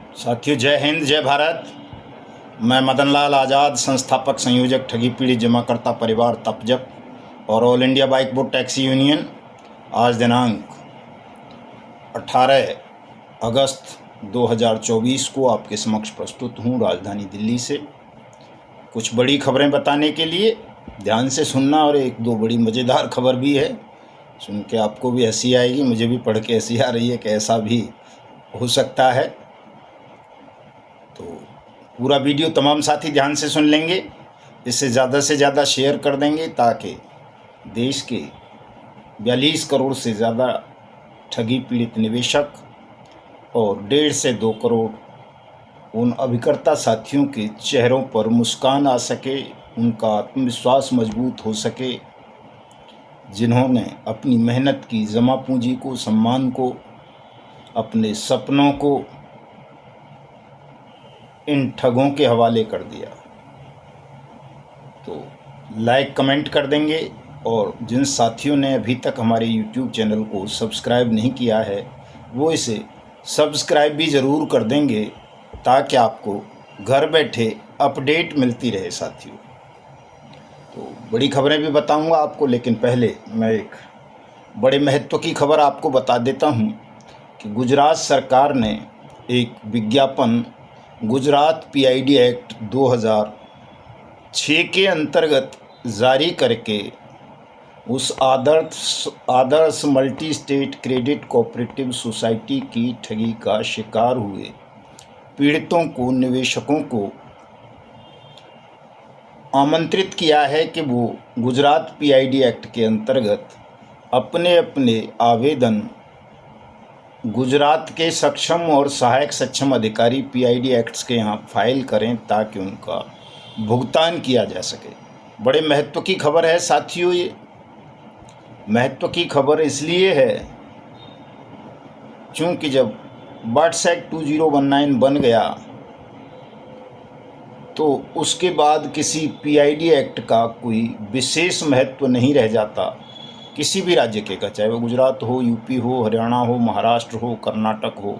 साथियों, जय हिंद, जय भारत। मैं मदन लाल आज़ाद, संस्थापक संयोजक ठगी पीड़ित जमाकर्ता परिवार तपजप और all India bike board taxi union. आज दिनांक 18 अगस्त 2024 को आपके समक्ष प्रस्तुत हूँ राजधानी दिल्ली से कुछ बड़ी खबरें बताने के लिए। ध्यान से सुनना, और एक दो बड़ी मज़ेदार खबर भी है, सुन के आपको भी हंसी आएगी, मुझे भी पढ़ के हंसी आ रही है कि ऐसा भी हो सकता है। तो पूरा वीडियो तमाम साथी ध्यान से सुन लेंगे, इसे ज़्यादा से ज़्यादा शेयर कर देंगे ताकि देश के 42 करोड़ से ज़्यादा ठगी पीड़ित निवेशक और 1.5 से 2 करोड़ उन अभिकर्ता साथियों के चेहरों पर मुस्कान आ सके, उनका आत्मविश्वास मजबूत हो सके, जिन्होंने अपनी मेहनत की जमा पूंजी को, सम्मान को, अपने सपनों को इन ठगों के हवाले कर दिया। तो लाइक कमेंट कर देंगे, और जिन साथियों ने अभी तक हमारे YouTube चैनल को सब्सक्राइब नहीं किया है वो इसे सब्सक्राइब भी ज़रूर कर देंगे ताकि आपको घर बैठे अपडेट मिलती रहे साथियों। तो बड़ी खबरें भी बताऊंगा आपको, लेकिन पहले मैं एक बड़े महत्व की खबर आपको बता देता हूं कि गुजरात सरकार ने एक विज्ञापन गुजरात PID एक्ट 2006 के अंतर्गत जारी करके उस Adarsh multi state credit cooperative society की ठगी का शिकार हुए पीड़ितों को, निवेशकों को आमंत्रित किया है कि वो गुजरात PID एक्ट के अंतर्गत अपने अपने आवेदन गुजरात के सक्षम और सहायक सक्षम अधिकारी PID एक्ट्स के यहाँ फाइल करें ताकि उनका भुगतान किया जा सके। बड़े महत्व की खबर है साथियों। ये महत्व की खबर इसलिए है क्योंकि जब बर्ड्स एक्ट 2019 बन गया तो उसके बाद किसी PID एक्ट का कोई विशेष महत्व नहीं रह जाता किसी भी राज्य के का, चाहे वो गुजरात हो, UP हो, हरियाणा हो, महाराष्ट्र हो, कर्नाटक हो,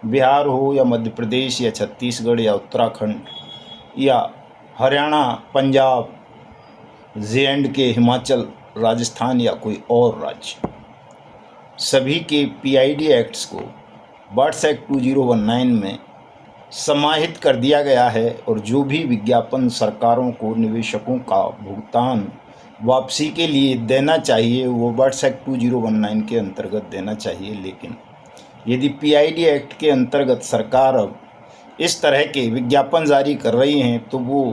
बिहार हो, या मध्य प्रदेश या छत्तीसगढ़ या उत्तराखंड या हरियाणा, पंजाब, JNK, हिमाचल, राजस्थान या कोई और राज्य। सभी के PID एक्ट्स को बर्ड्स एक्ट 2019 में समाहित कर दिया गया है, और जो भी विज्ञापन सरकारों को निवेशकों का भुगतान वापसी के लिए देना चाहिए वो बर्ड्स एक्ट 2019 के अंतर्गत देना चाहिए। लेकिन यदि PID एक्ट के अंतर्गत सरकार अब इस तरह के विज्ञापन जारी कर रही हैं तो वो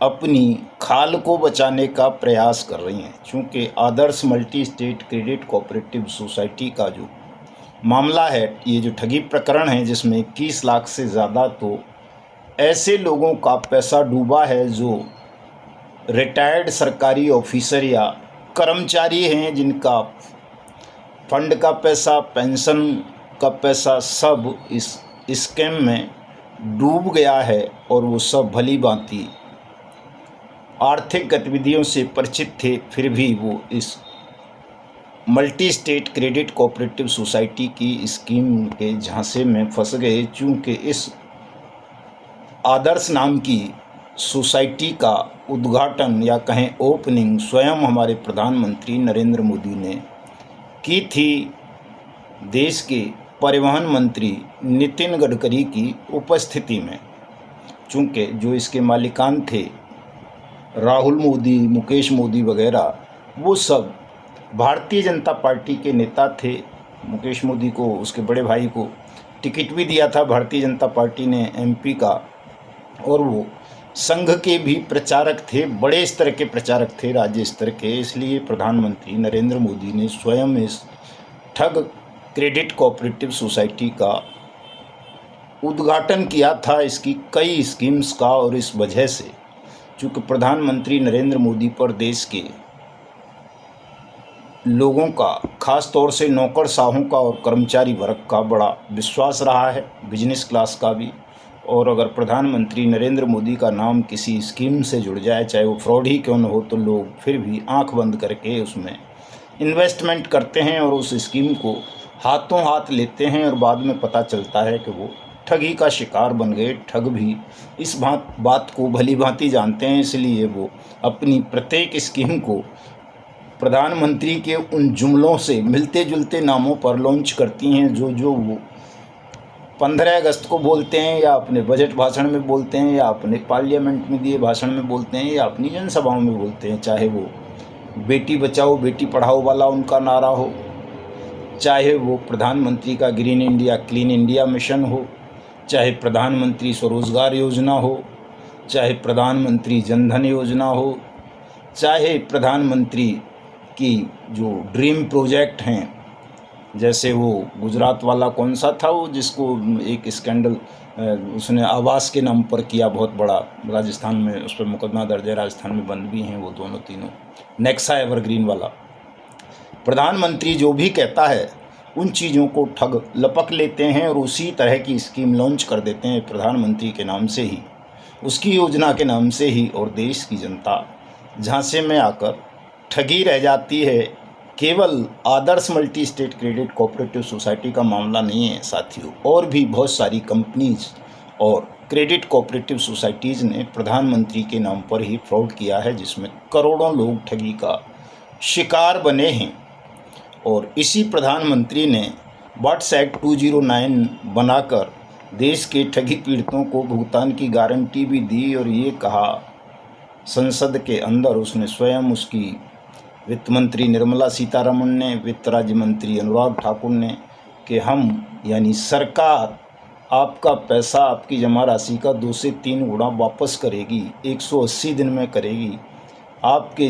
अपनी खाल को बचाने का प्रयास कर रही हैं, क्योंकि Adarsh multi state credit cooperative society का जो मामला है, ये जो ठगी प्रकरण है जिसमें 21 लाख से ज़्यादा तो ऐसे लोगों का पैसा डूबा है जो रिटायर्ड सरकारी ऑफिसर या कर्मचारी हैं, जिनका फंड का पैसा, पेंशन का पैसा सब इस स्कैम में डूब गया है, और वो सब भली भांति आर्थिक गतिविधियों से परिचित थे, फिर भी वो इस multi state credit cooperative society की स्कीम के झांसे में फंस गए। चूँकि इस आदर्श नाम की सोसाइटी का उद्घाटन या कहें ओपनिंग स्वयं हमारे प्रधानमंत्री नरेंद्र मोदी ने की थी, देश के परिवहन मंत्री नितिन गडकरी की उपस्थिति में। चूँकि जो इसके मालिकान थे, राहुल मोदी, मुकेश मोदी वगैरह, वो सब भारतीय जनता पार्टी के नेता थे। मुकेश मोदी को, उसके बड़े भाई को टिकट भी दिया था भारतीय जनता पार्टी ने MP का, और वो संघ के भी प्रचारक थे, बड़े स्तर के प्रचारक थे, राज्य स्तर के। इसलिए प्रधानमंत्री नरेंद्र मोदी ने स्वयं इस ठग क्रेडिट कोऑपरेटिव सोसाइटी का उद्घाटन किया था, इसकी कई स्कीम्स का। और इस वजह से चूँकि प्रधानमंत्री नरेंद्र मोदी पर देश के लोगों का, ख़ास तौर से नौकरशाहों का और कर्मचारी वर्ग का बड़ा विश्वास रहा है, बिजनेस क्लास का भी। और अगर प्रधानमंत्री नरेंद्र मोदी का नाम किसी स्कीम से जुड़ जाए, चाहे वो फ्रॉड ही क्यों न हो, तो लोग फिर भी आंख बंद करके उसमें इन्वेस्टमेंट करते हैं और उस स्कीम को हाथों हाथ लेते हैं, और बाद में पता चलता है कि वो ठगी का शिकार बन गए। ठग भी इस बात को भली भांति जानते हैं, इसलिए वो अपनी प्रत्येक स्कीम को प्रधानमंत्री के उन जुमलों से मिलते जुलते नामों पर लॉन्च करती हैं जो वो 15 अगस्त को बोलते हैं, या अपने बजट भाषण में बोलते हैं, या अपने पार्लियामेंट में दिए भाषण में बोलते हैं, या अपनी जनसभाओं में बोलते हैं। चाहे वो बेटी बचाओ बेटी पढ़ाओ वाला उनका नारा हो, चाहे वो प्रधानमंत्री का green India clean India mission हो, चाहे प्रधानमंत्री स्वरोजगार योजना हो, चाहे प्रधानमंत्री जनधन योजना हो, चाहे प्रधानमंत्री की जो ड्रीम प्रोजेक्ट हैं, जैसे वो गुजरात वाला कौन सा था वो जिसको एक स्कैंडल उसने आवास के नाम पर किया बहुत बड़ा, राजस्थान में उस पर मुकदमा दर्ज है, राजस्थान में बंद भी हैं वो दोनों तीनों, नेक्सा एवरग्रीन वाला। प्रधानमंत्री जो भी कहता है उन चीज़ों को ठग लपक लेते हैं और उसी तरह की स्कीम लॉन्च कर देते हैं प्रधानमंत्री के नाम से ही, उसकी योजना के नाम से ही, और देश की जनता झांसे में आकर ठगी रह जाती है। केवल Adarsh multi state credit cooperative society का मामला नहीं है साथियों, और भी बहुत सारी कंपनीज और क्रेडिट कोऑपरेटिव सोसाइटीज़ ने प्रधानमंत्री के नाम पर ही फ्रॉड किया है, जिसमें करोड़ों लोग ठगी का शिकार बने हैं। और इसी प्रधानमंत्री ने बट्स एक्ट 209 बनाकर देश के ठगी पीड़ितों को भुगतान की गारंटी भी दी, और ये कहा संसद के अंदर उसने स्वयं, उसकी वित्त मंत्री निर्मला सीतारमण ने, वित्त राज्य मंत्री अनुराग ठाकुर ने, कि हम यानी सरकार आपका पैसा, आपकी जमा राशि का 2 से 3 गुना वापस करेगी, 180 दिन में करेगी, आपके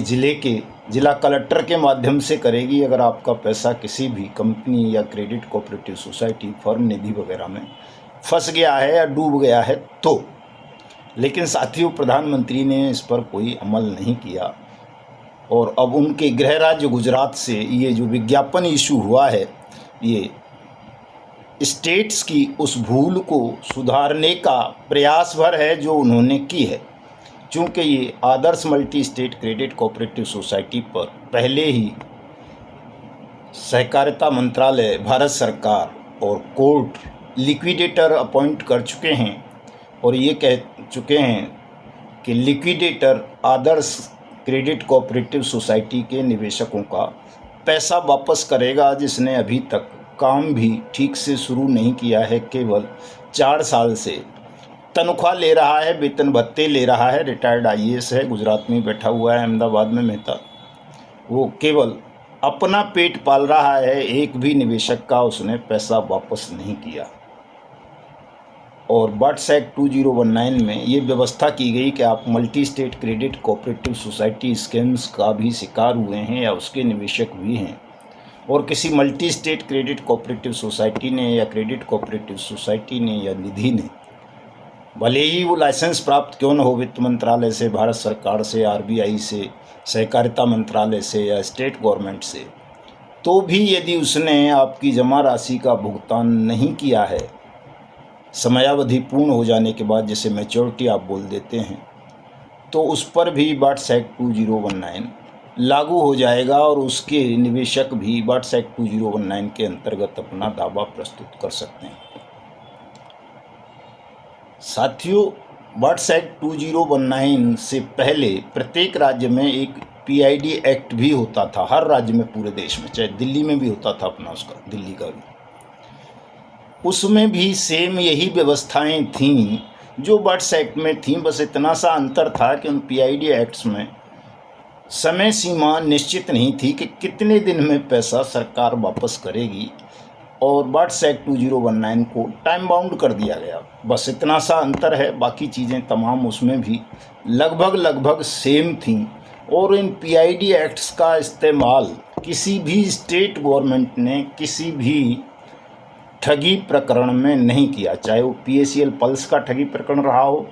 जिला कलेक्टर के माध्यम से करेगी अगर आपका पैसा किसी भी कंपनी या क्रेडिट कोऑपरेटिव सोसाइटी फर्म निधि वगैरह में फंस गया है या डूब गया है तो। लेकिन साथियों, प्रधानमंत्री ने इस पर कोई अमल नहीं किया, और अब उनके गृह राज्य गुजरात से ये जो विज्ञापन इशू हुआ है, ये स्टेट्स की उस भूल को सुधारने का प्रयास भर है जो उन्होंने की है। चूँकि ये Adarsh multi state credit cooperative society पर पहले ही सहकारिता मंत्रालय, भारत सरकार और कोर्ट लिक्विडेटर अपॉइंट कर चुके हैं, और ये कह चुके हैं कि लिक्विडेटर आदर्श क्रेडिट कोऑपरेटिव सोसाइटी के निवेशकों का पैसा वापस करेगा, जिसने अभी तक काम भी ठीक से शुरू नहीं किया है, केवल 4 साल से तनख्वाह ले रहा है, वेतन भत्ते ले रहा है, रिटायर्ड आईएएस है, गुजरात में बैठा हुआ है, अहमदाबाद में मेहता, वो केवल अपना पेट पाल रहा है, एक भी निवेशक का उसने पैसा वापस नहीं किया। और बट्स एक्ट 2019 में ये व्यवस्था की गई कि आप multi state credit cooperative society scams का भी शिकार हुए हैं या उसके निवेशक भी हैं, और किसी multi state credit cooperative society ने या क्रेडिट कोऑपरेटिव सोसाइटी ने या निधि ने, भले ही वो लाइसेंस प्राप्त क्यों न हो वित्त मंत्रालय से, भारत सरकार से, आरबीआई से, सहकारिता मंत्रालय से या स्टेट गवर्नमेंट से, तो भी यदि उसने आपकी जमा राशि का भुगतान नहीं किया है समयावधि पूर्ण हो जाने के बाद, जिसे मैच्योरिटी आप बोल देते हैं, तो उस पर भी बट्स एक्ट 2019 लागू हो जाएगा, और उसके निवेशक भी बट्स एक्ट 2019 के अंतर्गत अपना दावा प्रस्तुत कर सकते हैं। साथियों, बट्स एक्ट 2019 से पहले प्रत्येक राज्य में एक पीआईडी एक्ट भी होता था, हर राज्य में पूरे देश में, चाहे दिल्ली में भी होता था अपना, उसका दिल्ली का भी, उसमें भी सेम यही व्यवस्थाएं थीं जो बट्स एक्ट में थीं। बस इतना सा अंतर था कि उन पीआईडी एक्ट्स में समय सीमा निश्चित नहीं थी कि कितने दिन में पैसा सरकार वापस करेगी, और बट्स एक्ट 2019 को टाइम बाउंड कर दिया गया। बस इतना सा अंतर है, बाकी चीज़ें तमाम उसमें भी लगभग सेम थीं। और इन पीआईडी एक्ट्स का इस्तेमाल किसी भी स्टेट गवर्नमेंट ने किसी भी ठगी प्रकरण में नहीं किया, चाहे वो पीएसीएल पल्स का ठगी प्रकरण रहा हो,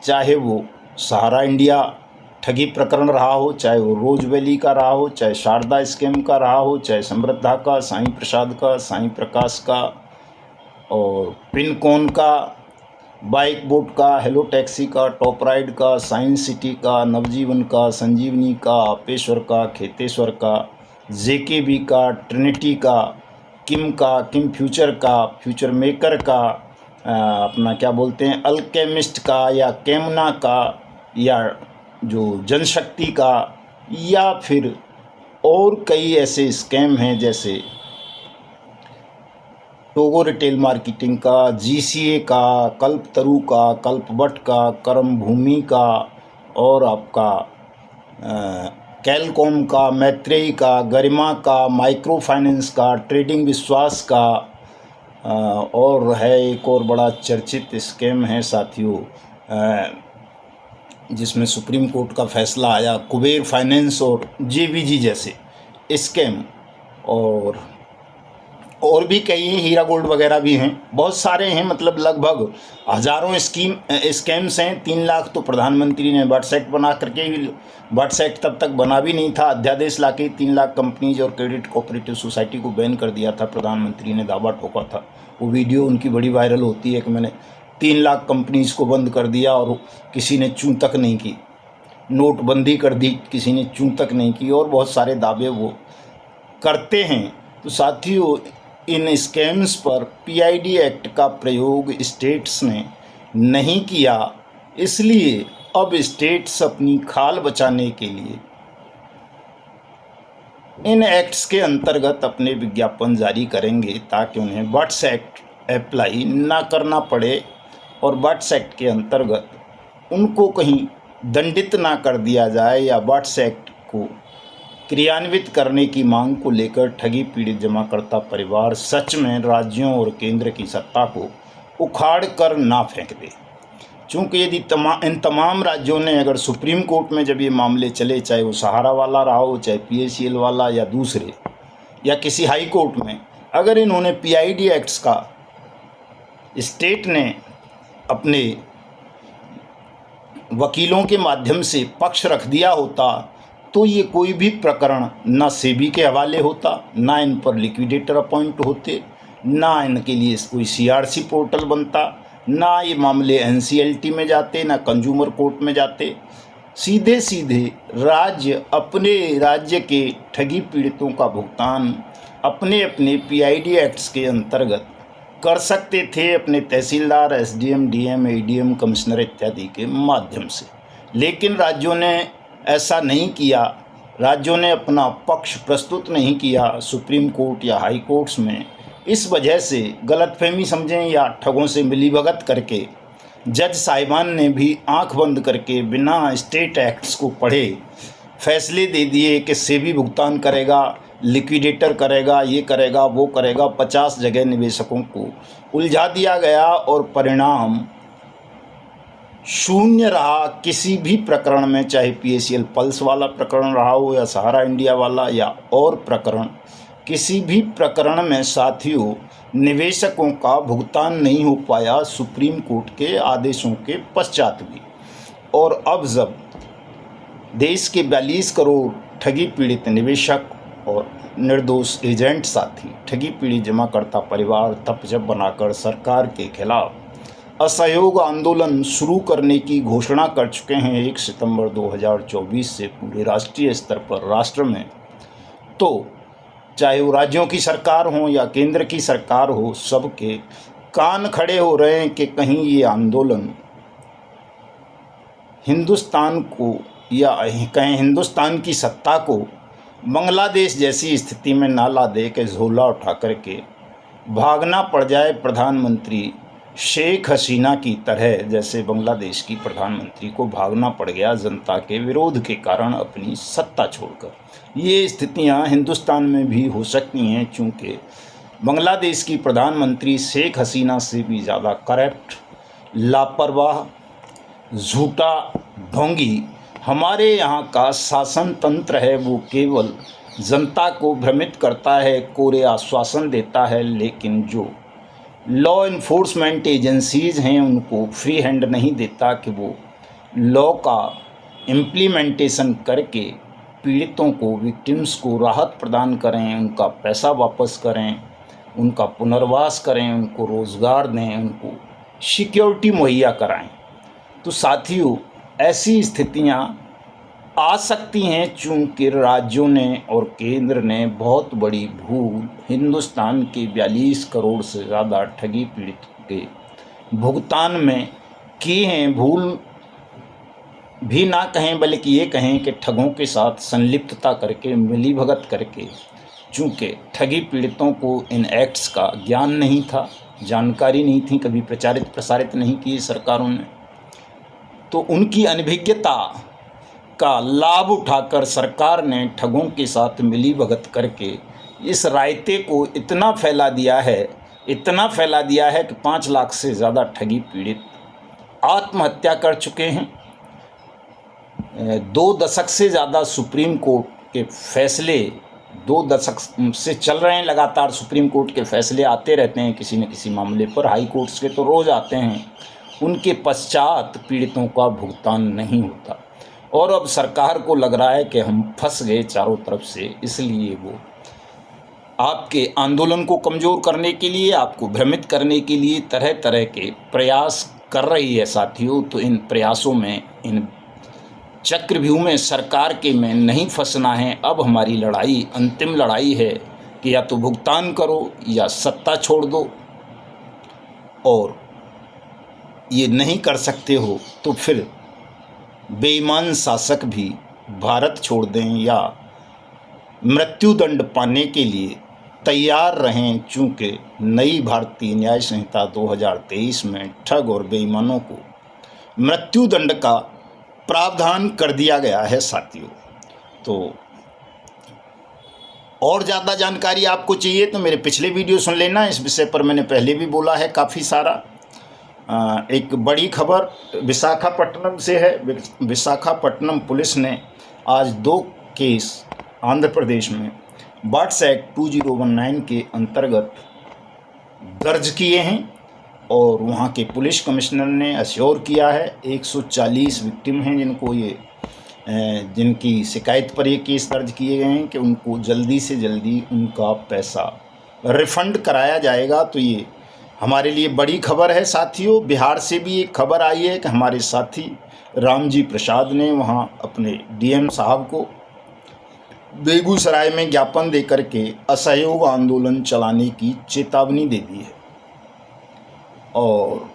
चाहे वो सहारा इंडिया ठगी प्रकरण रहा हो, चाहे वो रोज वैली का रहा हो, चाहे शारदा स्कीम का रहा हो, चाहे समृद्धा का, साईं प्रसाद का, साईं प्रकाश का, और पिनकॉन का, बाइक बोट का, हेलो टैक्सी का, टॉप राइड का, साइंस सिटी का, नवजीवन का, संजीवनी का, आपेश्वर का, खेतेश्वर का, जेकेबी का, ट्रिनिटी का, किम का, किम फ्यूचर का, फ्यूचर मेकर का, अपना क्या बोलते हैं, अल्केमिस्ट का या केमना का या जो जनशक्ति का, या फिर और कई ऐसे स्कैम हैं जैसे टोगो रिटेल मार्केटिंग का, जीसीए का, कल्पतरु का, कल्पवट का, कर्म भूमि का, और आपका कैलकॉम का, मैत्रेयी का, गरिमा का, माइक्रो फाइनेंस का, ट्रेडिंग विश्वास का, और है एक और बड़ा चर्चित स्कैम है साथियों, जिसमें सुप्रीम कोर्ट का फैसला आया, कुबेर फाइनेंस और जेवीजी जैसे स्कैम, और भी कई हैं, हीरा गोल्ड वगैरह भी हैं, बहुत सारे हैं, मतलब लगभग हज़ारों स्कैम्स हैं। 3 लाख तो प्रधानमंत्री ने बट्स एक्ट बना करके ही, बट्स एक्ट तब तक बना भी नहीं था, अध्यादेश लाके 3 लाख कंपनीज और क्रेडिट कोऑपरेटिव सोसाइटी को बैन कर दिया था, प्रधानमंत्री ने दावा ठोका था। वो वीडियो उनकी बड़ी वायरल होती है कि मैंने 3 लाख कंपनीज को बंद कर दिया और किसी ने चूं तक नहीं की, नोटबंदी कर दी, किसी ने चूं तक नहीं की, और बहुत सारे दावे वो करते हैं। तो साथियों, इन स्कैम्स पर पीआईडी एक्ट का प्रयोग स्टेट्स ने नहीं किया, इसलिए अब स्टेट्स अपनी खाल बचाने के लिए इन एक्ट्स के अंतर्गत अपने विज्ञापन जारी करेंगे ताकि उन्हें बट्स एक्ट अप्लाई ना करना पड़े और बट्स एक्ट के अंतर्गत उनको कहीं दंडित ना कर दिया जाए, या बट्स एक्ट को क्रियान्वित करने की मांग को लेकर ठगी पीड़ित जमाकर्ता परिवार सच में राज्यों और केंद्र की सत्ता को उखाड़ कर ना फेंक दे। चूँकि यदि इन तमाम राज्यों ने अगर सुप्रीम कोर्ट में जब ये मामले चले, चाहे वो सहारा वाला रहा हो, चाहे पीएसीएल वाला या दूसरे, या किसी हाई कोर्ट में, अगर इन्होंने पीआईडी एक्ट्स का स्टेट ने अपने वकीलों के माध्यम से पक्ष रख दिया होता, तो ये कोई भी प्रकरण ना सेबी के हवाले होता, ना इन पर लिक्विडेटर अपॉइंट होते, ना इनके लिए कोई सीआरसी पोर्टल बनता, ना ये मामले एनसीएलटी में जाते, ना कंज्यूमर कोर्ट में जाते। सीधे सीधे राज्य अपने राज्य के ठगी पीड़ितों का भुगतान अपने अपने पीआईडी एक्ट्स के अंतर्गत कर सकते थे, अपने तहसीलदार, एसडीएम, डीएम, एडीएम, कमिश्नर इत्यादि के माध्यम से। लेकिन राज्यों ने ऐसा नहीं किया, राज्यों ने अपना पक्ष प्रस्तुत नहीं किया सुप्रीम कोर्ट या हाई कोर्ट्स में। इस वजह से गलतफहमी समझें या ठगों से मिलीभगत करके जज साहिबान ने भी आंख बंद करके बिना स्टेट एक्ट्स को पढ़े फैसले दे दिए कि सेबी भुगतान करेगा, लिक्विडेटर करेगा, ये करेगा, वो करेगा। 50 जगह निवेशकों को उलझा दिया गया और परिणाम शून्य रहा। किसी भी प्रकरण में, चाहे पीएसीएल पल्स वाला प्रकरण रहा हो या सहारा इंडिया वाला या और प्रकरण, किसी भी प्रकरण में साथियों निवेशकों का भुगतान नहीं हो पाया सुप्रीम कोर्ट के आदेशों के पश्चात भी। और अब जब देश के 42 करोड़ ठगी पीड़ित निवेशक और निर्दोष एजेंट साथी ठगी पीड़ित जमाकर्ता परिवार तपजप बनाकर सरकार के खिलाफ असहयोग आंदोलन शुरू करने की घोषणा कर चुके हैं 1 सितंबर 2024 से पूरे राष्ट्रीय स्तर पर राष्ट्र में, तो चाहे वो राज्यों की सरकार हो या केंद्र की सरकार हो, सबके कान खड़े हो रहे हैं कि कहीं ये आंदोलन हिंदुस्तान को या कहीं हिंदुस्तान की सत्ता को बांग्लादेश जैसी स्थिति में ना ला दे कि झोला उठा करके भागना पड़ जाए प्रधानमंत्री शेख हसीना की तरह, जैसे बांग्लादेश की प्रधानमंत्री को भागना पड़ गया जनता के विरोध के कारण अपनी सत्ता छोड़कर। ये स्थितियां हिंदुस्तान में भी हो सकती हैं, चूँकि बांग्लादेश की प्रधानमंत्री शेख हसीना से भी ज़्यादा करप्ट, लापरवाह, झूठा, ढोंगी हमारे यहाँ का शासन तंत्र है। वो केवल जनता को भ्रमित करता है, कोरे आश्वासन देता है, लेकिन जो लॉ इन्फोर्समेंट एजेंसीज़ हैं उनको फ्री हैंड नहीं देता कि वो लॉ का इम्प्लीमेंटेशन करके पीड़ितों को, विक्टिम्स को राहत प्रदान करें, उनका पैसा वापस करें, उनका पुनर्वास करें, उनको रोज़गार दें, उनको सिक्योरिटी मुहैया कराएं। तो साथियों, ऐसी स्थितियां आ सकती हैं चूँकि राज्यों ने और केंद्र ने बहुत बड़ी भूल हिंदुस्तान के 42 करोड़ से ज़्यादा ठगी पीड़ित के भुगतान में किए हैं, भूल भी ना कहें बल्कि ये कहें कि ठगों के साथ संलिप्तता करके, मिलीभगत करके, चूँकि ठगी पीड़ितों को इन एक्ट्स का ज्ञान नहीं था, जानकारी नहीं थी, कभी प्रचारित प्रसारित नहीं किए सरकारों ने, तो उनकी अनभिज्ञता का लाभ उठाकर सरकार ने ठगों के साथ मिलीभगत करके इस रायते को इतना फैला दिया है कि 5 लाख से ज़्यादा ठगी पीड़ित आत्महत्या कर चुके हैं। 2 दशक से ज़्यादा सुप्रीम कोर्ट के फैसले, 2 दशक से चल रहे हैं लगातार, सुप्रीम कोर्ट के फैसले आते रहते हैं किसी न किसी मामले पर, हाई कोर्ट्स के तो रोज़ आते हैं, उनके पश्चात पीड़ितों का भुगतान नहीं होता। और अब सरकार को लग रहा है कि हम फंस गए चारों तरफ से, इसलिए वो आपके आंदोलन को कमज़ोर करने के लिए, आपको भ्रमित करने के लिए तरह तरह के प्रयास कर रही है साथियों। तो इन प्रयासों में, इन चक्रव्यूह में, सरकार के में नहीं फंसना है। अब हमारी लड़ाई, अंतिम लड़ाई है कि या तो भुगतान करो या सत्ता छोड़ दो, और ये नहीं कर सकते हो तो फिर बेईमान शासक भी भारत छोड़ दें या मृत्युदंड पाने के लिए तैयार रहें, चूँकि नई भारतीय न्याय संहिता 2023 में ठग और बेईमानों को मृत्युदंड का प्रावधान कर दिया गया है साथियों। तो और ज़्यादा जानकारी आपको चाहिए तो मेरे पिछले वीडियो सुन लेना, इस विषय पर मैंने पहले भी बोला है काफ़ी सारा। एक बड़ी खबर विशाखापट्टनम से है। विशाखापट्टनम पुलिस ने आज 2 केस आंध्र प्रदेश में बाट्स एक्ट 2019 के अंतर्गत दर्ज किए हैं, और वहाँ के पुलिस कमिश्नर ने अश्योर किया है 140 विक्टिम हैं जिनकी शिकायत पर ये केस दर्ज किए गए हैं कि उनको जल्दी से जल्दी उनका पैसा रिफंड कराया जाएगा। तो ये हमारे लिए बड़ी खबर है साथियों। बिहार से भी एक खबर आई है कि हमारे साथी रामजी प्रसाद ने वहाँ अपने डीएम साहब को बेगूसराय में ज्ञापन देकर के असहयोग आंदोलन चलाने की चेतावनी दे दी है। और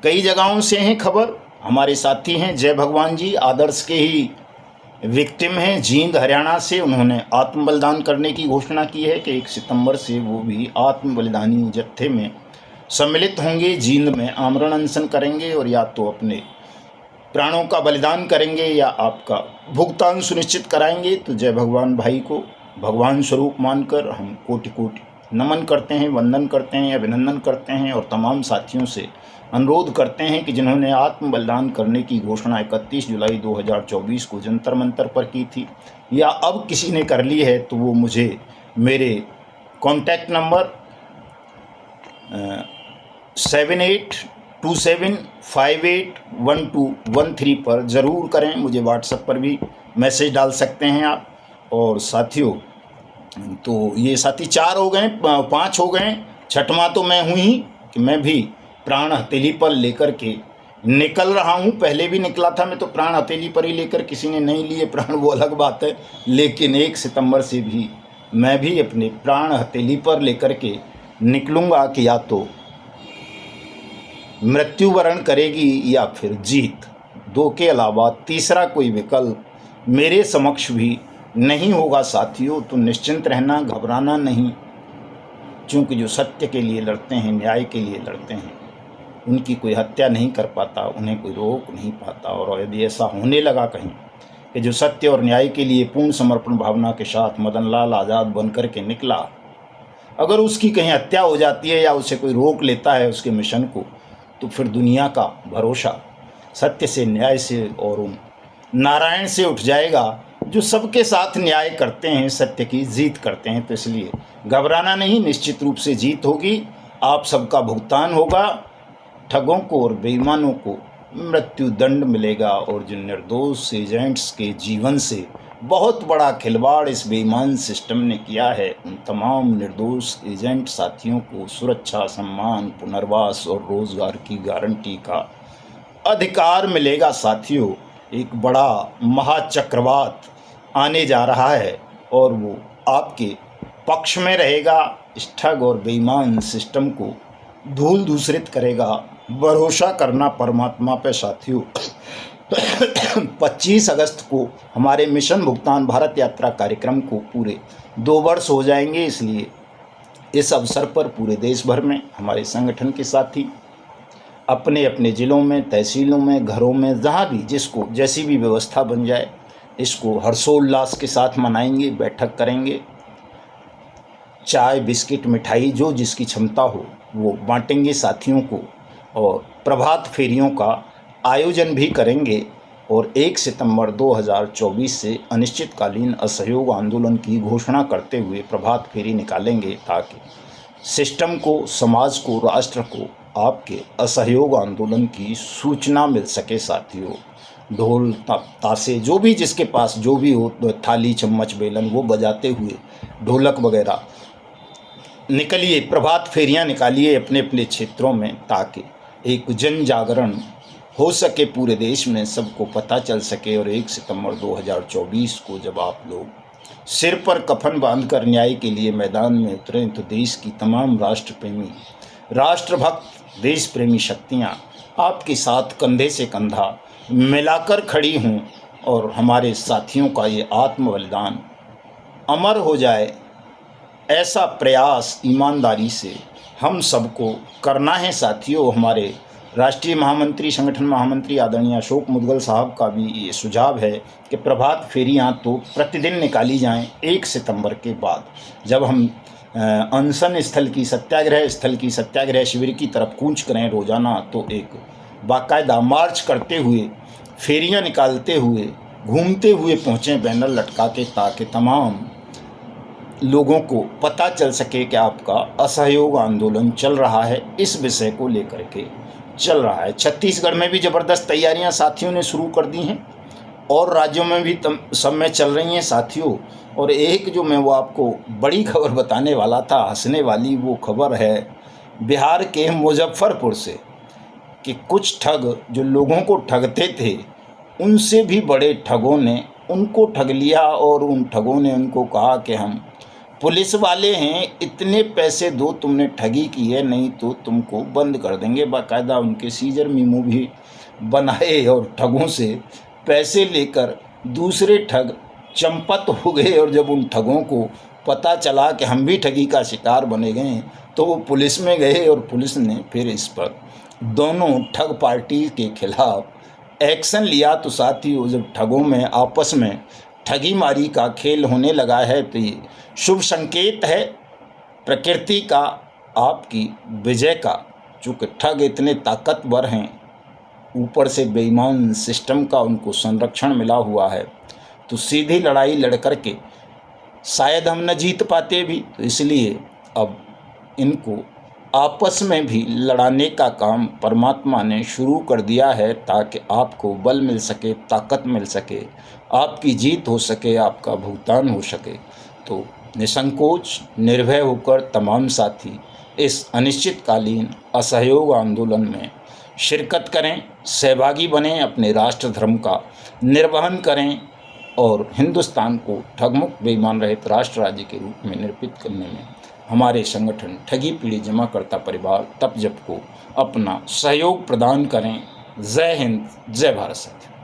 कई जगहों से हैं खबर, हमारे साथी हैं जय भगवान जी, आदर्श के ही विक्टिम हैं, जींद हरियाणा से। उन्होंने आत्म बलिदान करने की घोषणा की है कि 1 सितंबर से वो भी आत्म बलिदानी जत्थे में सम्मिलित होंगे, जींद में आमरण अनशन करेंगे और या तो अपने प्राणों का बलिदान करेंगे या आपका भुगतान सुनिश्चित कराएंगे। तो जय भगवान भाई को भगवान स्वरूप मानकर हम कोटि कोटि नमन करते हैं, वंदन करते हैं, अभिनंदन करते हैं, और तमाम साथियों से अनुरोध करते हैं कि जिन्होंने आत्म बलिदान करने की घोषणा 31 जुलाई 2024 को जंतर मंतर पर की थी, या अब किसी ने कर ली है, तो वो मुझे मेरे कॉन्टैक्ट नंबर 7827581213 पर ज़रूर करें। मुझे व्हाट्सएप पर भी मैसेज डाल सकते हैं आप। और साथियों, तो ये साथी 4 हो गए, 5 हो गए, छठवां तो मैं हूँ ही कि मैं भी प्राण हथेली पर लेकर के निकल रहा हूँ। पहले भी निकला था मैं तो प्राण हथेली पर ही लेकर, किसी ने नहीं लिए प्राण वो अलग बात है, लेकिन 1 सितंबर से भी मैं भी अपने प्राण हथेली पर लेकर के निकलूँगा कि या तो मृत्यु वरण करेगी या फिर जीत, 2 के अलावा तीसरा कोई विकल्प मेरे समक्ष भी नहीं होगा साथियों। तो निश्चिंत रहना, घबराना नहीं, क्योंकि जो सत्य के लिए लड़ते हैं, न्याय के लिए लड़ते हैं, उनकी कोई हत्या नहीं कर पाता, उन्हें कोई रोक नहीं पाता। और यदि ऐसा होने लगा कहीं कि जो सत्य और न्याय के लिए पूर्ण समर्पण भावना के साथ मदन लाल आज़ाद बन कर के निकला, अगर उसकी कहीं हत्या हो जाती है या उसे कोई रोक लेता है उसके मिशन को, तो फिर दुनिया का भरोसा सत्य से, न्याय से और उन नारायण से उठ जाएगा जो सबके साथ न्याय करते हैं, सत्य की जीत करते हैं। तो इसलिए घबराना नहीं, निश्चित रूप से जीत होगी, आप सबका भुगतान होगा, ठगों को और बेईमानों को मृत्यु दंड मिलेगा। और जो निर्दोष एजेंट्स के जीवन से बहुत बड़ा खिलवाड़ इस बेईमान सिस्टम ने किया है, उन तमाम निर्दोष एजेंट साथियों को सुरक्षा, सम्मान, पुनर्वास और रोज़गार की गारंटी का अधिकार मिलेगा साथियों। एक बड़ा महाचक्रवात आने जा रहा है और वो आपके पक्ष में रहेगा। इस ठग और बेईमान सिस्टम को धूल दूषित करेगा। भरोसा करना परमात्मा पे साथियों। 25 अगस्त को हमारे मिशन भुगतान भारत यात्रा कार्यक्रम को पूरे 2 वर्ष हो जाएंगे, इसलिए इस अवसर पर पूरे देश भर में हमारे संगठन के साथी अपने अपने ज़िलों में, तहसीलों में, घरों में, जहाँ भी जिसको जैसी भी व्यवस्था बन जाए, इसको हर्षोल्लास के साथ मनाएंगे, बैठक करेंगे, चाय, बिस्किट, मिठाई जो जिसकी क्षमता हो वो बांटेंगे साथियों को, और प्रभात फेरियों का आयोजन भी करेंगे। और 1 सितंबर 2024 से अनिश्चितकालीन असहयोग आंदोलन की घोषणा करते हुए प्रभात फेरी निकालेंगे, ताकि सिस्टम को, समाज को, राष्ट्र को आपके असहयोग आंदोलन की सूचना मिल सके साथियों। ढोल ताशे जो भी जिसके पास जो भी हो, थाली, चम्मच, बेलन, वो बजाते हुए, ढोलक वगैरह निकलिए, प्रभात फेरियां निकालिए अपने अपने क्षेत्रों में, ताकि एक जन जागरण हो सके, पूरे देश में सबको पता चल सके। और 1 सितंबर 2024 को जब आप लोग सिर पर कफन बांधकर न्याय के लिए मैदान में उतरें, तो देश की तमाम राष्ट्रप्रेमी, राष्ट्रभक्त, देश प्रेमी शक्तियाँ आपके साथ कंधे से कंधा मिलाकर खड़ी हों, और हमारे साथियों का ये आत्म बलिदान अमर हो जाए, ऐसा प्रयास ईमानदारी से हम सबको करना है साथियों। हमारे राष्ट्रीय महामंत्री, संगठन महामंत्री आदरणीय अशोक मुदगल साहब का भी ये सुझाव है कि प्रभात फेरियां तो प्रतिदिन निकाली जाएं 1 सितंबर के बाद, जब हम अनशन स्थल की, सत्याग्रह स्थल की, सत्याग्रह शिविर की तरफ कूच करें रोज़ाना, तो एक बाकायदा मार्च करते हुए, फेरियां निकालते हुए, घूमते हुए पहुँचें बैनर लटका के, ताकि तमाम लोगों को पता चल सके कि आपका असहयोग आंदोलन चल रहा है, इस विषय को लेकर के चल रहा है। छत्तीसगढ़ में भी ज़बरदस्त तैयारियां साथियों ने शुरू कर दी हैं, और राज्यों में भी सब में चल रही हैं साथियों। और एक जो मैं वो आपको बड़ी खबर बताने वाला था, हंसने वाली, वो खबर है बिहार के मुजफ्फरपुर से, कि कुछ ठग जो लोगों को ठगते थे, उनसे भी बड़े ठगों ने उनको ठग लिया, और उन ठगों ने उनको कहा कि हम पुलिस वाले हैं, इतने पैसे दो, तुमने ठगी की है, नहीं तो तुमको बंद कर देंगे। बाकायदा उनके सीजर मीमो भी बनाए, और ठगों से पैसे लेकर दूसरे ठग चंपत हो गए। और जब उन ठगों को पता चला कि हम भी ठगी का शिकार बने गए, तो वो पुलिस में गए, और पुलिस ने फिर इस पर दोनों ठग पार्टी के खिलाफ एक्शन लिया। तो साथियों, जब ठगों में आपस में ठगी मारी का खेल होने लगा है, तो ये शुभ संकेत है प्रकृति का, आपकी विजय का। चूँकि ठग इतने ताकतवर हैं, ऊपर से बेईमान सिस्टम का उनको संरक्षण मिला हुआ है, तो सीधी लड़ाई लड़ कर के शायद हम न जीत पाते भी। तो इसलिए अब इनको आपस में भी लड़ाने का काम परमात्मा ने शुरू कर दिया है, ताकि आपको बल मिल सके, ताकत मिल सके, आपकी जीत हो सके, आपका भुगतान हो सके। तो निसंकोच, निर्भय होकर तमाम साथी इस अनिश्चितकालीन असहयोग आंदोलन में शिरकत करें, सहभागी बनें, अपने राष्ट्र धर्म का निर्वहन करें, और हिंदुस्तान को ठगमुक्त, बेईमान रहित राष्ट्र राज्य के रूप में निर्मित करने में हमारे संगठन ठगी पीढ़ी जमाकर्ता परिवार तप जप को अपना सहयोग प्रदान करें। जय हिंद, जय भारत साथियों।